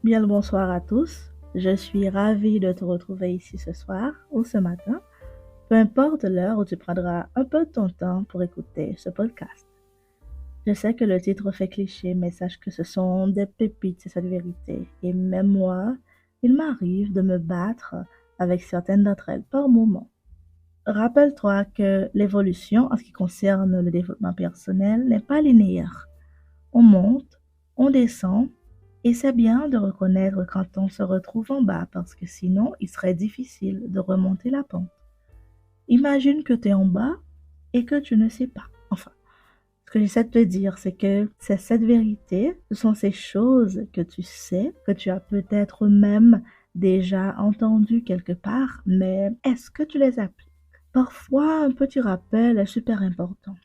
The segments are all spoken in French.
Bien le bonsoir à tous. Je suis ravie de te retrouver ici ce soir ou ce matin, peu importe l'heure où tu prendras un peu de ton temps pour écouter ce podcast. Je sais que le titre fait cliché, mais sache que ce sont des pépites, c'est cette vérité. Et même moi, il m'arrive de me battre avec certaines d'entre elles par moments. Rappelle-toi que l'évolution en ce qui concerne le développement personnel n'est pas linéaire. On monte, on descend, et c'est bien de reconnaître quand on se retrouve en bas parce que sinon il serait difficile de remonter la pente. Imagine que tu es en bas et que tu ne sais pas. Enfin, ce que j'essaie de te dire, c'est que c'est cette vérité, ce sont ces choses que tu sais, que tu as peut-être même déjà entendues quelque part, mais est-ce que tu les appliques? Parfois, un petit rappel est super important.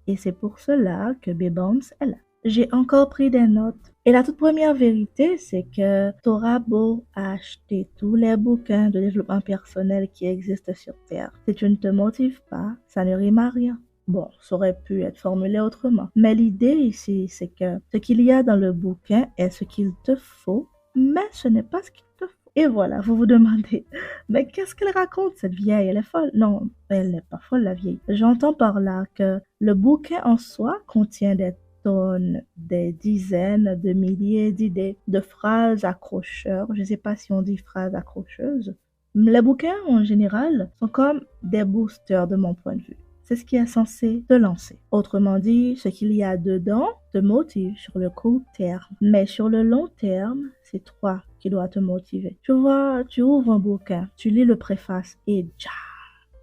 Et c'est pour cela que B-Bounce est là. J'ai encore pris des notes. Et la toute première vérité, c'est que tu auras beau acheter tous les bouquins de développement personnel qui existent sur Terre. Si tu ne te motives pas, ça ne rime à rien. Bon, ça aurait pu être formulé autrement. Mais l'idée ici, c'est que ce qu'il y a dans le bouquin est ce qu'il te faut, mais ce n'est pas ce qu'il te faut. Et voilà, vous vous demandez, mais qu'est-ce qu'elle raconte, cette vieille? Elle est folle? Non, elle n'est pas folle, la vieille. J'entends par là que le bouquin en soi contient des tonnes, des dizaines de milliers d'idées, de phrases accrocheurs. Je ne sais pas si on dit phrases accrocheuses. Les bouquins, en général, sont comme des boosters de mon point de vue. C'est ce qui est censé te lancer. Autrement dit, ce qu'il y a dedans te motive sur le court terme. Mais sur le long terme, c'est toi qui dois te motiver. Tu vois, tu ouvres un bouquin, tu lis le préface et tcha,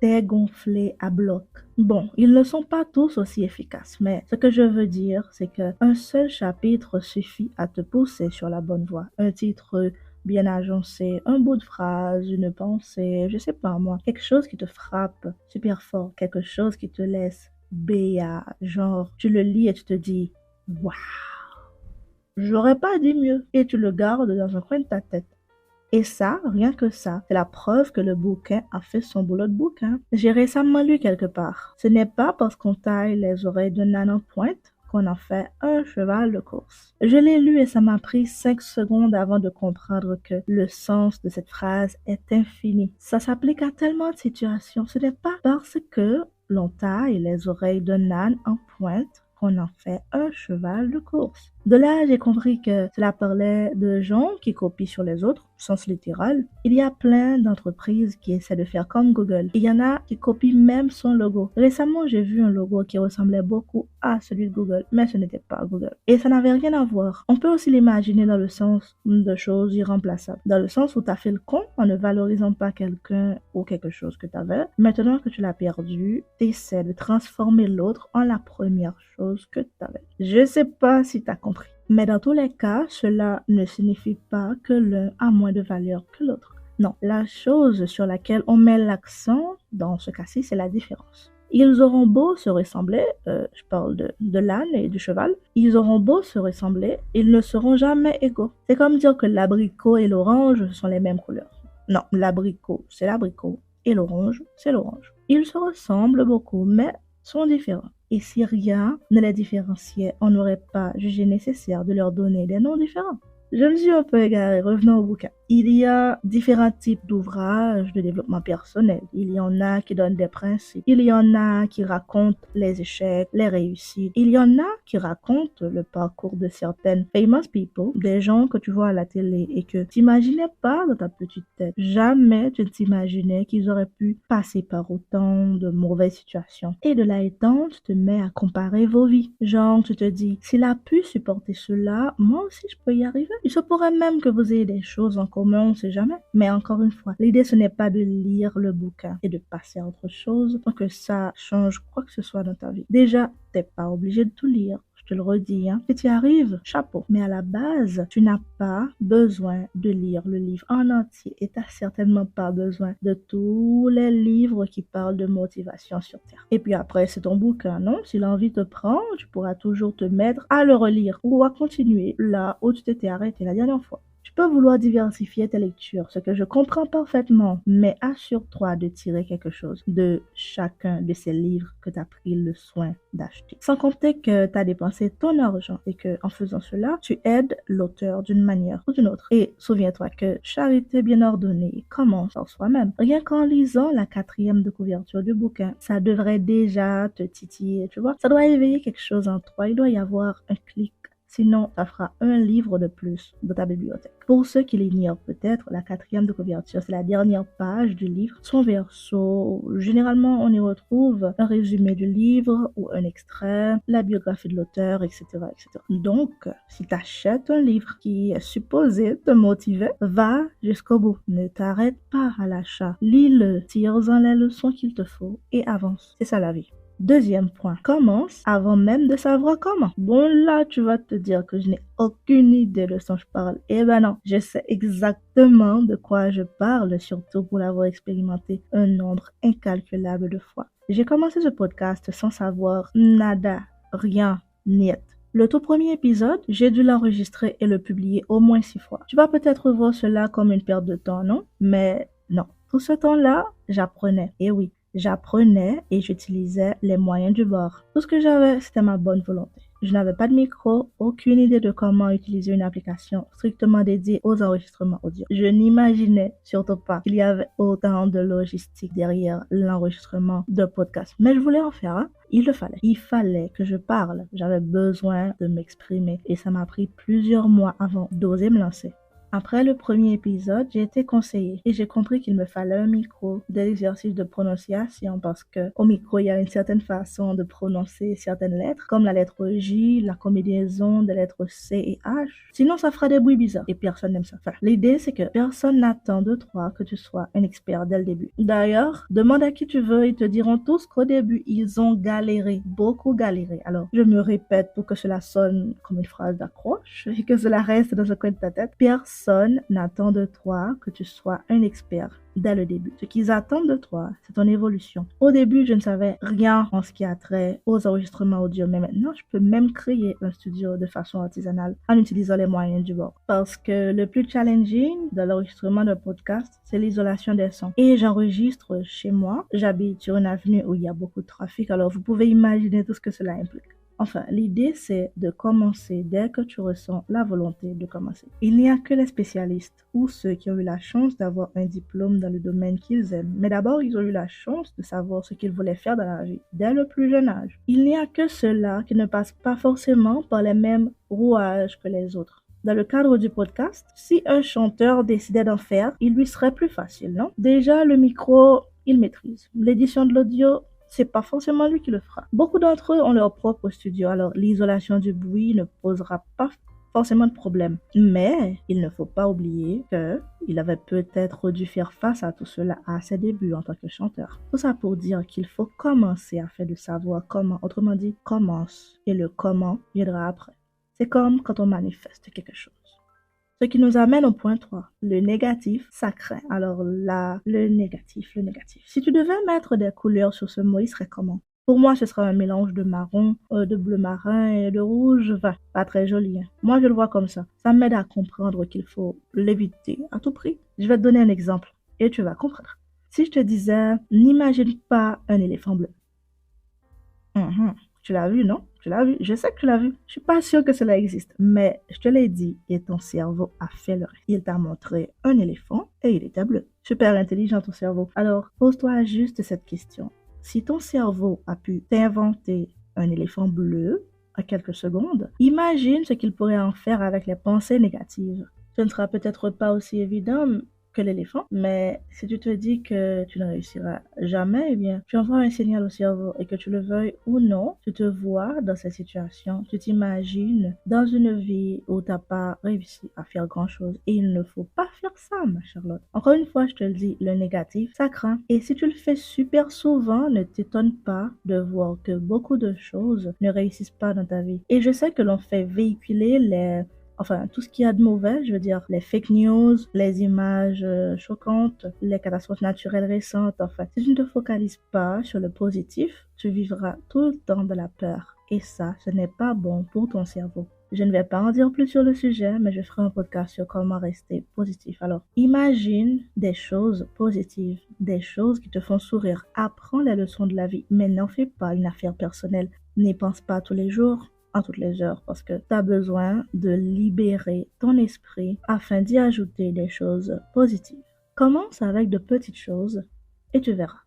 t'es gonflé à bloc. Bon, ils ne sont pas tous aussi efficaces, mais ce que je veux dire, c'est qu'un seul chapitre suffit à te pousser sur la bonne voie. Un titre bien agencé, un bout de phrase, une pensée, je sais pas moi, quelque chose qui te frappe super fort, quelque chose qui te laisse béat, genre tu le lis et tu te dis waouh, j'aurais pas dit mieux et tu le gardes dans un coin de ta tête. Et ça, rien que ça, c'est la preuve que le bouquin a fait son boulot de bouquin. J'ai récemment lu quelque part. Ce n'est pas parce qu'on taille les oreilles d'un âne en pointe qu'on en fait un cheval de course. Je l'ai lu et ça m'a pris 5 secondes avant de comprendre que le sens de cette phrase est infini. Ça s'applique à tellement de situations. Ce n'est pas parce que l'on taille les oreilles d'un âne en pointe qu'on en fait un cheval de course. De là, j'ai compris que cela parlait de gens qui copient sur les autres, au sens littéral. Il y a plein d'entreprises qui essaient de faire comme Google. Il y en a qui copient même son logo. Récemment, j'ai vu un logo qui ressemblait beaucoup à celui de Google, mais ce n'était pas Google. Et ça n'avait rien à voir. On peut aussi l'imaginer dans le sens de choses irremplaçables. Dans le sens où tu as fait le con en ne valorisant pas quelqu'un ou quelque chose que tu avais. Maintenant que tu l'as perdu, tu essaies de transformer l'autre en la première chose que tu avais. Je sais pas si tu as compris. Mais dans tous les cas, cela ne signifie pas que l'un a moins de valeur que l'autre. Non, la chose sur laquelle on met l'accent dans ce cas-ci, c'est la différence. Ils auront beau se ressembler, je parle de l'âne et du cheval, ils auront beau se ressembler, ils ne seront jamais égaux. C'est comme dire que l'abricot et l'orange sont les mêmes couleurs. Non, l'abricot, c'est l'abricot et l'orange, c'est l'orange. Ils se ressemblent beaucoup, mais sont différents. Et si rien ne les différenciait, on n'aurait pas jugé nécessaire de leur donner des noms différents. Je me suis un peu égarée, revenons au bouquin. Il y a différents types d'ouvrages de développement personnel. Il y en a qui donnent des principes. Il y en a qui racontent les échecs, les réussites. Il y en a qui racontent le parcours de certaines famous people, des gens que tu vois à la télé et que tu n'imaginais pas dans ta petite tête. Jamais tu ne t'imaginais qu'ils auraient pu passer par autant de mauvaises situations. Et de là étant, tu te mets à comparer vos vies. Genre, tu te dis, s'il a pu supporter cela, moi aussi je peux y arriver. Il se pourrait même que vous ayez des choses en commun, on ne sait jamais. Mais encore une fois, l'idée ce n'est pas de lire le bouquin et de passer à autre chose pour que ça change quoi que ce soit dans ta vie. Déjà, t'es pas obligé de tout lire. Je te le redis, hein. Si tu y arrives, chapeau. Mais à la base, tu n'as pas besoin de lire le livre en entier et tu n'as certainement pas besoin de tous les livres qui parlent de motivation sur Terre. Et puis après, c'est ton bouquin, non? Si l'envie te prend, tu pourras toujours te mettre à le relire ou à continuer là où tu t'étais arrêté la dernière fois. Tu peux vouloir diversifier tes lectures, ce que je comprends parfaitement, mais assure-toi de tirer quelque chose de chacun de ces livres que tu as pris le soin d'acheter. Sans compter que tu as dépensé ton argent et que, en faisant cela, tu aides l'auteur d'une manière ou d'une autre. Et souviens-toi que charité bien ordonnée commence par soi-même. Rien qu'en lisant la 4e de couverture du bouquin, ça devrait déjà te titiller, tu vois. Ça doit éveiller quelque chose en toi. Il doit y avoir un clic. Sinon, ça fera un livre de plus dans ta bibliothèque. Pour ceux qui l'ignorent peut-être, la 4e de couverture, c'est la dernière page du livre. Son verso, généralement, on y retrouve un résumé du livre ou un extrait, la biographie de l'auteur, etc., etc. Donc, si tu achètes un livre qui est supposé te motiver, va jusqu'au bout. Ne t'arrête pas à l'achat. Lis-le, tire-en les leçons qu'il te faut et avance. C'est ça la vie. Deuxième point, commence avant même de savoir comment. Bon, là, tu vas te dire que je n'ai aucune idée de ce dont je parle. Eh ben non, je sais exactement de quoi je parle, surtout pour l'avoir expérimenté un nombre incalculable de fois. J'ai commencé ce podcast sans savoir nada, rien, niet. Le tout premier épisode, j'ai dû l'enregistrer et le publier au moins 6 fois. Tu vas peut-être voir cela comme une perte de temps, non? Mais non. Tout ce temps-là, j'apprenais. Et oui. J'apprenais et j'utilisais les moyens du bord. Tout ce que j'avais, c'était ma bonne volonté. Je n'avais pas de micro, aucune idée de comment utiliser une application strictement dédiée aux enregistrements audio. Je n'imaginais surtout pas qu'il y avait autant de logistique derrière l'enregistrement de podcast. Mais je voulais en faire un. Il le fallait. Il fallait que je parle. J'avais besoin de m'exprimer et ça m'a pris plusieurs mois avant d'oser me lancer. Après le premier épisode, j'ai été conseillée et j'ai compris qu'il me fallait un micro, des exercices de prononciation parce que au micro, il y a une certaine façon de prononcer certaines lettres, comme la lettre J, la combinaison des lettres C et H. Sinon, ça fera des bruits bizarres et personne n'aime ça. Enfin, l'idée, c'est que personne n'attend de toi que tu sois un expert dès le début. D'ailleurs, demande à qui tu veux, ils te diront tous qu'au début, ils ont galéré, beaucoup galéré. Alors, je me répète pour que cela sonne comme une phrase d'accroche et que cela reste dans un coin de ta tête. Personne n'attend de toi que tu sois un expert dès le début. Ce qu'ils attendent de toi, c'est ton évolution. Au début, je ne savais rien en ce qui a trait aux enregistrements audio, mais maintenant, je peux même créer un studio de façon artisanale en utilisant les moyens du bord. Parce que le plus challenging de l'enregistrement d'un podcast, c'est l'isolation des sons. Et j'enregistre chez moi. J'habite sur une avenue où il y a beaucoup de trafic, alors vous pouvez imaginer tout ce que cela implique. Enfin, l'idée, c'est de commencer dès que tu ressens la volonté de commencer. Il n'y a que les spécialistes ou ceux qui ont eu la chance d'avoir un diplôme dans le domaine qu'ils aiment. Mais d'abord, ils ont eu la chance de savoir ce qu'ils voulaient faire dans la vie dès le plus jeune âge. Il n'y a que ceux-là qui ne passent pas forcément par les mêmes rouages que les autres. Dans le cadre du podcast, si un chanteur décidait d'en faire, il lui serait plus facile, non? Déjà, le micro, il maîtrise. L'édition de l'audio, c'est pas forcément lui qui le fera. Beaucoup d'entre eux ont leur propre studio, alors l'isolation du bruit ne posera pas forcément de problème. Mais il ne faut pas oublier qu'il avait peut-être dû faire face à tout cela à ses débuts en tant que chanteur. Tout ça pour dire qu'il faut commencer afin de savoir comment. Autrement dit, commence. Et le comment viendra après. C'est comme quand on manifeste quelque chose. Ce qui nous amène au point 3, le négatif, ça craint. Alors là, le négatif. Si tu devais mettre des couleurs sur ce mot, il serait comment? Pour moi, ce serait un mélange de marron, de bleu marin et de rouge. Enfin, pas très joli. Moi, je le vois comme ça. Ça m'aide à comprendre qu'il faut l'éviter à tout prix. Je vais te donner un exemple et tu vas comprendre. Si je te disais, n'imagine pas un éléphant bleu. Tu l'as vu, non? Tu l'as vu? Je sais que tu l'as vu. Je suis pas sûre que cela existe, mais je te l'ai dit et ton cerveau a fait le reste. Il t'a montré un éléphant et il était bleu. Super intelligent ton cerveau. Alors, pose-toi juste cette question. Si ton cerveau a pu t'inventer un éléphant bleu en quelques secondes, imagine ce qu'il pourrait en faire avec les pensées négatives. Ce ne sera peut-être pas aussi évident que l'éléphant, mais si tu te dis que tu ne réussiras jamais, eh bien, tu envoies un signal au cerveau et que tu le veuilles ou non, tu te vois dans cette situation, tu t'imagines dans une vie où tu n'as pas réussi à faire grand-chose et il ne faut pas faire ça, ma Charlotte. Encore une fois, je te le dis, le négatif, ça craint. Et si tu le fais super souvent, ne t'étonne pas de voir que beaucoup de choses ne réussissent pas dans ta vie. Et je sais que l'on fait véhiculer tout ce qu'il y a de mauvais, je veux dire, les fake news, les images choquantes, les catastrophes naturelles récentes, enfin. Si tu ne te focalises pas sur le positif, tu vivras tout le temps de la peur. Et ça, ce n'est pas bon pour ton cerveau. Je ne vais pas en dire plus sur le sujet, mais je ferai un podcast sur comment rester positif. Alors, imagine des choses positives, des choses qui te font sourire. Apprends les leçons de la vie, mais n'en fais pas une affaire personnelle. N'y pense pas tous les jours, en toutes les heures, parce que tu as besoin de libérer ton esprit afin d'y ajouter des choses positives. Commence avec de petites choses et tu verras.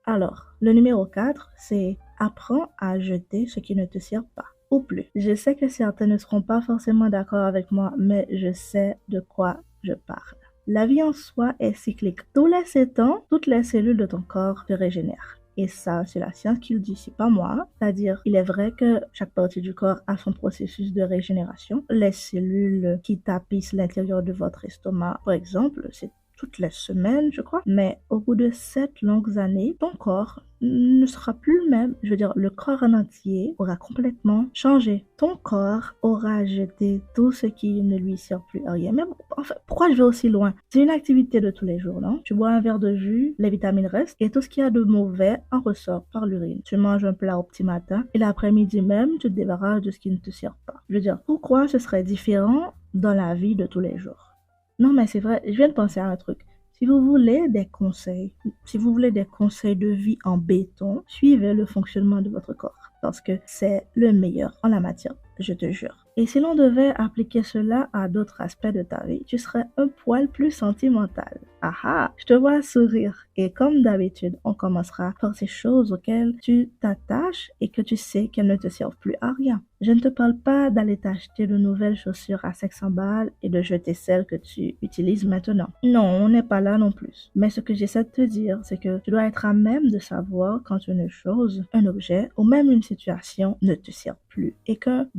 Alors, le numéro 4, c'est apprends à jeter ce qui ne te sert pas ou plus. Je sais que certains ne seront pas forcément d'accord avec moi, mais je sais de quoi je parle. La vie en soi est cyclique. Tous les 7 ans, toutes les cellules de ton corps se régénèrent. Et ça, c'est la science qui le dit, c'est pas moi. C'est-à-dire, il est vrai que chaque partie du corps a son processus de régénération. Les cellules qui tapissent l'intérieur de votre estomac, par exemple, c'est toutes les semaines, je crois. Mais au bout de 7 longues années, ton corps ne sera plus le même. Je veux dire, le corps en entier aura complètement changé. Ton corps aura jeté tout ce qui ne lui sert plus à rien. Mais en fait, pourquoi je vais aussi loin? C'est une activité de tous les jours, non? Tu bois un verre de jus, les vitamines restent et tout ce qu'il y a de mauvais en ressort par l'urine. Tu manges un plat au petit matin et l'après-midi même, tu te débarrasses de ce qui ne te sert pas. Je veux dire, pourquoi ce serait différent dans la vie de tous les jours? Non, mais c'est vrai, je viens de penser à un truc. Si vous voulez des conseils, si vous voulez des conseils de vie en béton, suivez le fonctionnement de votre corps parce que c'est le meilleur en la matière, je te jure. Et si l'on devait appliquer cela à d'autres aspects de ta vie, tu serais un poil plus sentimental. Ah ah, je te vois sourire. Et comme d'habitude, on commencera par ces choses auxquelles tu t'attaches et que tu sais qu'elles ne te servent plus à rien. Je ne te parle pas d'aller t'acheter de nouvelles chaussures à 500 balles et de jeter celles que tu utilises maintenant. Non, on n'est pas là non plus. Mais ce que j'essaie de te dire, c'est que tu dois être à même de savoir quand une chose, un objet ou même une situation ne te sert plus et qu'un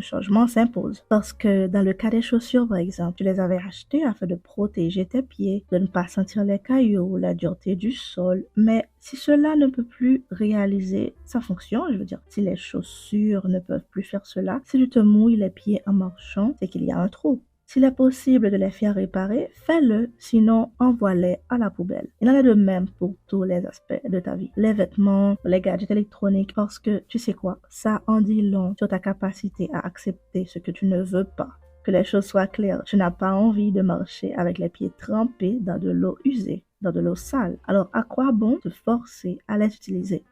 changement s'impose. Parce que dans le cas des chaussures, par exemple, tu les avais achetées afin de protéger tes pieds, de ne pas sentir les cailloux, la dureté du sol. Mais si cela ne peut plus réaliser sa fonction, je veux dire, si les chaussures ne peuvent plus faire cela, si tu te mouilles les pieds en marchant, c'est qu'il y a un trou. S'il est possible de les faire réparer, fais-le, sinon envoie-les à la poubelle. Il en est de même pour tous les aspects de ta vie. Les vêtements, les gadgets électroniques, parce que tu sais quoi, ça en dit long sur ta capacité à accepter ce que tu ne veux pas. Que les choses soient claires, tu n'as pas envie de marcher avec les pieds trempés dans de l'eau usée, dans de l'eau sale. Alors à quoi bon te forcer à les utiliser?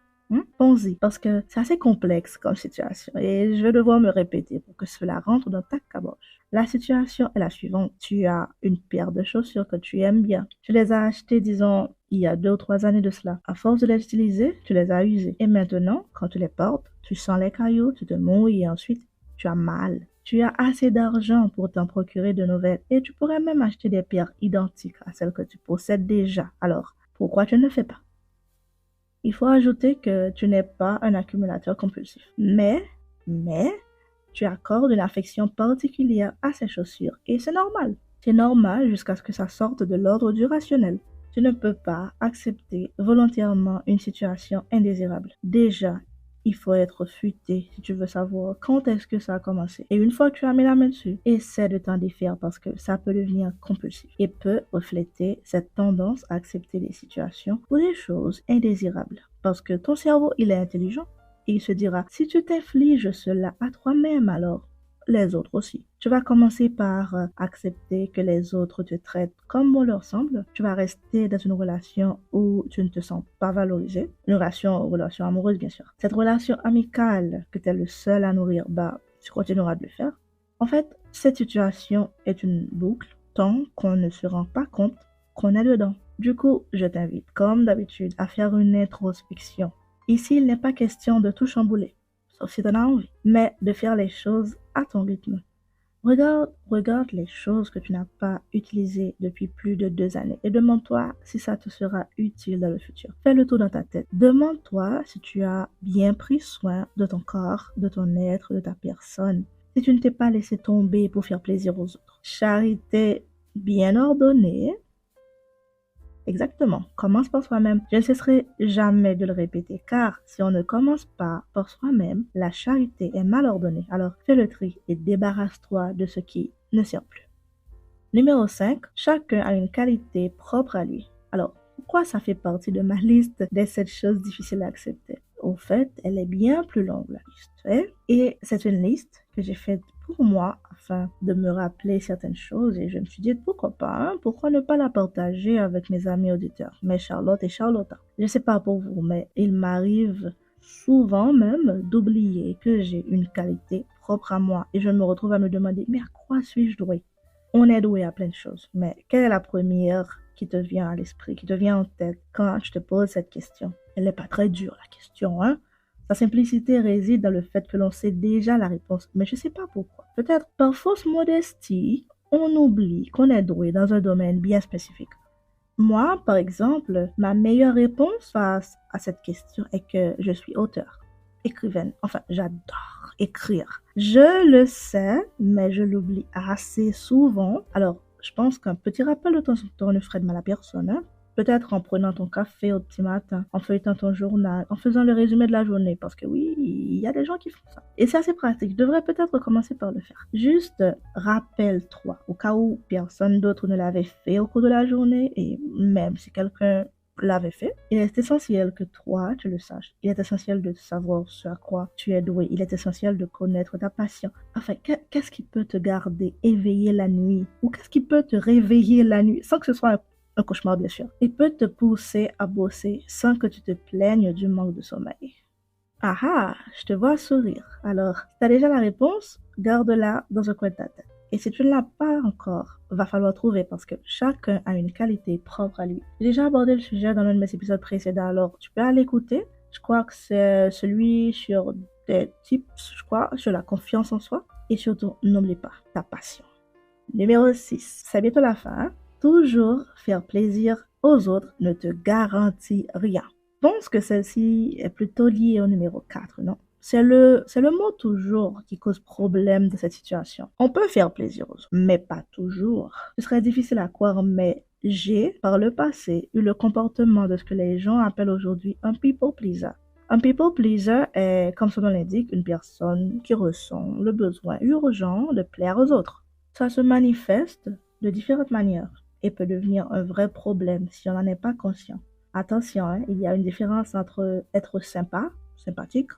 Pense-y, parce que c'est assez complexe comme situation et je vais devoir me répéter pour que cela rentre dans ta caboche. La situation est la suivante. Tu as une paire de chaussures que tu aimes bien. Tu les as achetées, disons, il y a 2 ou 3 années de cela. À force de les utiliser, tu les as usées. Et maintenant, quand tu les portes, tu sens les cailloux, tu te mouilles et ensuite, tu as mal. Tu as assez d'argent pour t'en procurer de nouvelles et tu pourrais même acheter des paires identiques à celles que tu possèdes déjà. Alors, pourquoi tu ne le fais pas? Il faut ajouter que tu n'es pas un accumulateur compulsif. Mais, tu accordes une affection particulière à ces chaussures et c'est normal. C'est normal jusqu'à ce que ça sorte de l'ordre du rationnel. Tu ne peux pas accepter volontairement une situation indésirable. Déjà, il faut être futé si tu veux savoir quand est-ce que ça a commencé. Et une fois que tu as mis la main dessus, essaie de t'en défaire parce que ça peut devenir compulsif et peut refléter cette tendance à accepter des situations ou des choses indésirables. Parce que ton cerveau, il est intelligent et il se dira, si tu t'infliges cela à toi-même, alors les autres aussi. Tu vas commencer par accepter que les autres te traitent comme bon leur semble. Tu vas rester dans une relation où tu ne te sens pas valorisé. Une relation amoureuse, bien sûr. Cette relation amicale que tu es le seul à nourrir, tu continueras de le faire. En fait, cette situation est une boucle tant qu'on ne se rend pas compte qu'on est dedans. Du coup, je t'invite, comme d'habitude, à faire une introspection. Ici, il n'est pas question de tout chambouler, sauf si tu en as envie, mais de faire les choses à ton rythme. Regarde les choses que tu n'as pas utilisées depuis plus de 2 années et demande-toi si ça te sera utile dans le futur. Fais le tour dans ta tête. Demande-toi si tu as bien pris soin de ton corps, de ton être, de ta personne. Si tu ne t'es pas laissé tomber pour faire plaisir aux autres. Charité bien ordonnée. Exactement. Commence par soi-même. Je ne cesserai jamais de le répéter, car si on ne commence pas par soi-même, la charité est mal ordonnée. Alors fais le tri et débarrasse-toi de ce qui ne sert plus. Numéro 5. Chacun a une qualité propre à lui. Alors, pourquoi ça fait partie de ma liste des 7 choses difficiles à accepter? Au fait, elle est bien plus longue, la liste. Et c'est une liste que j'ai faites pour moi afin de me rappeler certaines choses et je me suis dit pourquoi pas, hein, pourquoi ne pas la partager avec mes amis auditeurs, mes Charlotte et Charlotta. Je sais pas pour vous, mais il m'arrive souvent même d'oublier que j'ai une qualité propre à moi et je me retrouve à me demander mais à quoi suis-je douée? On est doué à plein de choses, mais quelle est la première qui te vient à l'esprit, qui te vient en tête quand je te pose cette question? Elle n'est pas très dure la question, hein? Sa simplicité réside dans le fait que l'on sait déjà la réponse, mais je ne sais pas pourquoi. Peut-être par fausse modestie, on oublie qu'on est doué dans un domaine bien spécifique. Moi, par exemple, ma meilleure réponse face à cette question est que je suis auteur, écrivaine. Enfin, j'adore écrire. Je le sais, mais je l'oublie assez souvent. Alors, je pense qu'un petit rappel de temps en temps ne ferait de mal à personne, hein? Peut-être en prenant ton café au petit matin, en feuilletant ton journal, en faisant le résumé de la journée, parce que oui, il y a des gens qui font ça. Et c'est assez pratique, je devrais peut-être commencer par le faire. Juste rappelle-toi, au cas où personne d'autre ne l'avait fait au cours de la journée, et même si quelqu'un l'avait fait, il est essentiel que toi, tu le saches. Il est essentiel de savoir ce à quoi tu es doué. Il est essentiel de connaître ta passion. Enfin, qu'est-ce qui peut te garder éveillé la nuit? Ou qu'est-ce qui peut te réveiller la nuit sans que ce soit un cauchemar, bien sûr. Il peut te pousser à bosser sans que tu te plaignes du manque de sommeil. Ah ah, je te vois sourire. Alors, si tu as déjà la réponse, garde-la dans un coin de ta tête. Et si tu ne l'as pas encore, va falloir trouver parce que chacun a une qualité propre à lui. J'ai déjà abordé le sujet dans l'un de mes épisodes précédents, alors tu peux aller écouter. Je crois que c'est celui sur des tips, sur la confiance en soi. Et surtout, n'oublie pas ta passion. Numéro 6, c'est bientôt la fin, hein? Toujours faire plaisir aux autres ne te garantit rien. Je pense que celle-ci est plutôt liée au numéro 4, non? C'est le mot toujours qui cause problème de cette situation. On peut faire plaisir aux autres, mais pas toujours. Ce serait difficile à croire, mais j'ai, par le passé, eu le comportement de ce que les gens appellent aujourd'hui un people pleaser. Un people pleaser est, comme son nom l'indique, une personne qui ressent le besoin urgent de plaire aux autres. Ça se manifeste de différentes manières et peut devenir un vrai problème si on n'en est pas conscient. Attention, hein, il y a une différence entre être sympa, sympathique,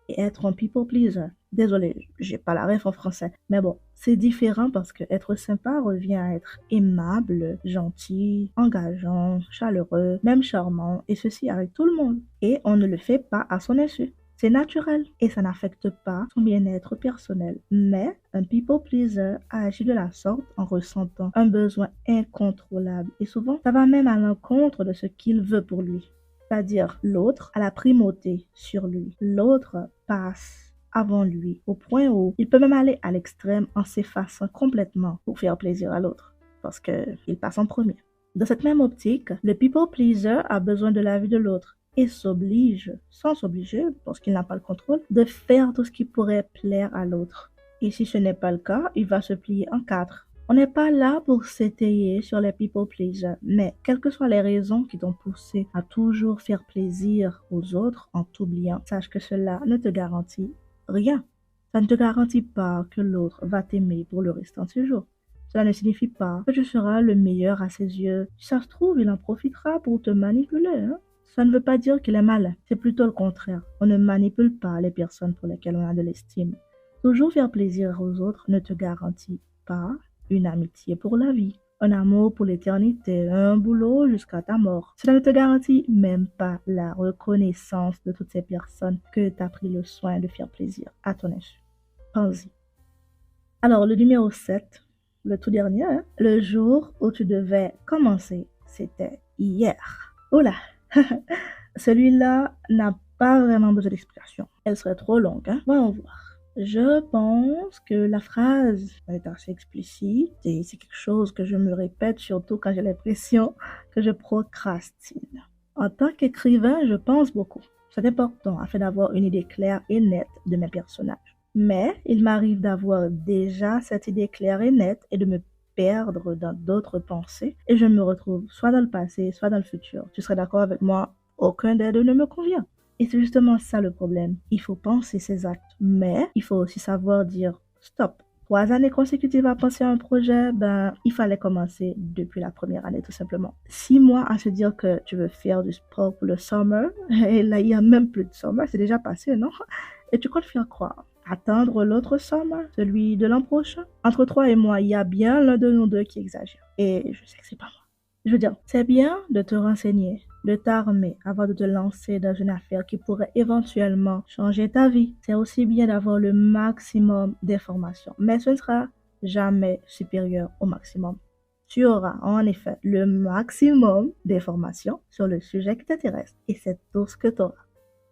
et être un people pleaser. Désolé, j'ai pas la ref en français, mais bon, c'est différent parce que être sympa revient à être aimable, gentil, engageant, chaleureux, même charmant, et ceci avec tout le monde. Et on ne le fait pas à son insu. C'est naturel et ça n'affecte pas son bien-être personnel. Mais un people pleaser agit de la sorte en ressentant un besoin incontrôlable et souvent ça va même à l'encontre de ce qu'il veut pour lui. C'est-à-dire l'autre a la primauté sur lui. L'autre passe avant lui au point où il peut même aller à l'extrême en s'effaçant complètement pour faire plaisir à l'autre parce qu'il passe en premier. Dans cette même optique, le people pleaser a besoin de l'avis de l'autre et s'oblige, sans s'obliger, parce qu'il n'a pas le contrôle, de faire tout ce qui pourrait plaire à l'autre. Et si ce n'est pas le cas, il va se plier en quatre. On n'est pas là pour s'étayer sur les people pleasers, mais quelles que soient les raisons qui t'ont poussé à toujours faire plaisir aux autres en t'oubliant, sache que cela ne te garantit rien. Ça ne te garantit pas que l'autre va t'aimer pour le restant de ses jours. Cela ne signifie pas que tu seras le meilleur à ses yeux. Si ça se trouve, il en profitera pour te manipuler, hein? Ça ne veut pas dire qu'il est malin, c'est plutôt le contraire. On ne manipule pas les personnes pour lesquelles on a de l'estime. Toujours faire plaisir aux autres ne te garantit pas une amitié pour la vie, un amour pour l'éternité, un boulot jusqu'à ta mort. Cela ne te garantit même pas la reconnaissance de toutes ces personnes que tu as pris le soin de faire plaisir à ton insu. Pense-y. Alors, le numéro 7, le tout dernier, hein, le jour où tu devais commencer, c'était hier. Oula! Celui-là n'a pas vraiment besoin d'explication. Elle serait trop longue, hein? Voyons voir. Je pense que la phrase est assez explicite et c'est quelque chose que je me répète surtout quand j'ai l'impression que je procrastine. En tant qu'écrivain, je pense beaucoup. C'est important afin d'avoir une idée claire et nette de mes personnages. Mais il m'arrive d'avoir déjà cette idée claire et nette et de me perdre dans d'autres pensées et je me retrouve soit dans le passé, soit dans le futur. Tu serais d'accord avec moi? Aucun des deux ne me convient. Et c'est justement ça le problème. Il faut penser ses actes, mais il faut aussi savoir dire stop. 3 années consécutives à penser à un projet, il fallait commencer depuis la première année tout simplement. 6 mois à se dire que tu veux faire du sport pour le summer, et là il n'y a même plus de summer, c'est déjà passé, non? Et tu comptes faire quoi? attendre l'autre somme, celui de l'an prochain. Entre toi et moi, il y a bien l'un de nous deux qui exagère. Et je sais que c'est pas moi. Je veux dire, c'est bien de te renseigner, de t'armer avant de te lancer dans une affaire qui pourrait éventuellement changer ta vie. C'est aussi bien d'avoir le maximum d'informations, mais ce ne sera jamais supérieur au maximum. Tu auras en effet le maximum d'informations sur le sujet qui t'intéresse et c'est tout ce que tu auras.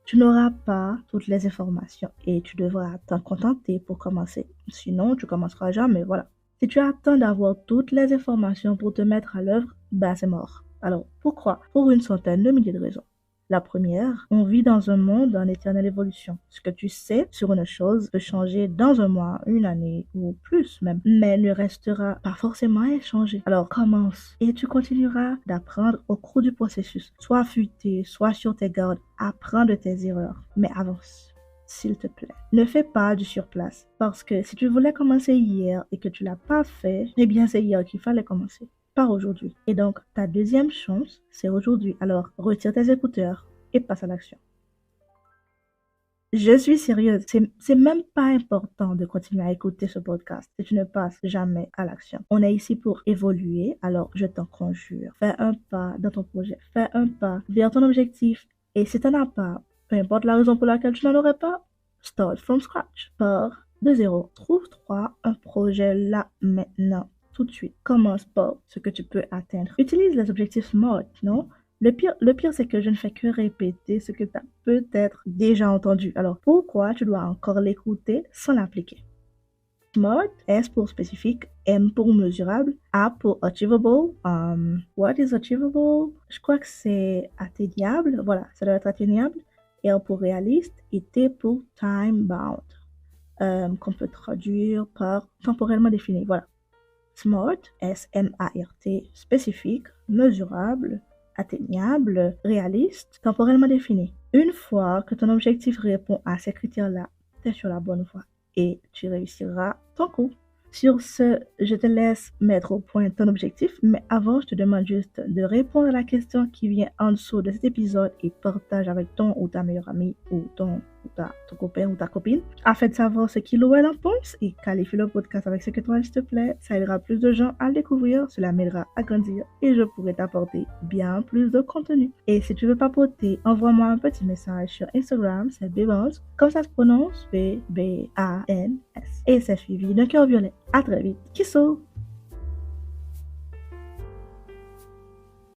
Tu n'auras pas toutes les informations et tu devras t'en contenter pour commencer. Sinon, tu commenceras jamais, voilà. Si tu attends d'avoir toutes les informations pour te mettre à l'œuvre, c'est mort. Alors, pourquoi? Pour une centaine de milliers de raisons. La première, on vit dans un monde en éternelle évolution. Ce que tu sais sur une chose peut changer dans un mois, une année ou plus même, mais ne restera pas forcément inchangé. Alors commence et tu continueras d'apprendre au cours du processus. Sois futé, sois sur tes gardes, apprends de tes erreurs, mais avance. S'il te plaît, ne fais pas du surplace parce que si tu voulais commencer hier et que tu l'as pas fait, eh bien c'est hier qu'il fallait commencer. Pas aujourd'hui. Et donc, ta deuxième chance, c'est aujourd'hui. Alors, retire tes écouteurs et passe à l'action. Je suis sérieuse. C'est même pas important de continuer à écouter ce podcast si tu ne passes jamais à l'action. On est ici pour évoluer. Alors, je t'en conjure. Fais un pas dans ton projet. Fais un pas vers ton objectif. Et si tu n'en as pas, peu importe la raison pour laquelle tu n'en aurais pas, start from scratch. Pars de zéro. Trouve-toi un projet là, maintenant. Tout de suite. Commence par ce que tu peux atteindre. Utilise les objectifs SMART, non? Le pire, c'est que je ne fais que répéter ce que tu as peut-être déjà entendu. Alors, pourquoi tu dois encore l'écouter sans l'appliquer? SMART, S pour spécifique, M pour mesurable, A pour achievable. What is achievable? Je crois que c'est atteignable. Voilà, ça doit être atteignable. R pour réaliste et T pour time bound, qu'on peut traduire par temporellement défini. Voilà. SMART, S-M-A-R-T, spécifique, mesurable, atteignable, réaliste, temporellement défini. Une fois que ton objectif répond à ces critères-là, tu es sur la bonne voie et tu réussiras ton coup. Sur ce, je te laisse mettre au point ton objectif, mais avant, je te demande juste de répondre à la question qui vient en dessous de cet épisode et partage avec ton ou ta meilleure amie ou ton copain ou ta copine afin de savoir ce qu'il ou elle en pense et qualifie le podcast avec 5 étoiles s'il te plaît. Ça aidera plus de gens à le découvrir, cela m'aidera à grandir et je pourrai t'apporter bien plus de contenu. Et si tu veux papoter, envoie-moi un petit message sur Instagram, c'est Bebans, comme ça se prononce, B-B-A-N-S. Et c'est suivi d'un cœur violet. À très vite. Kisso!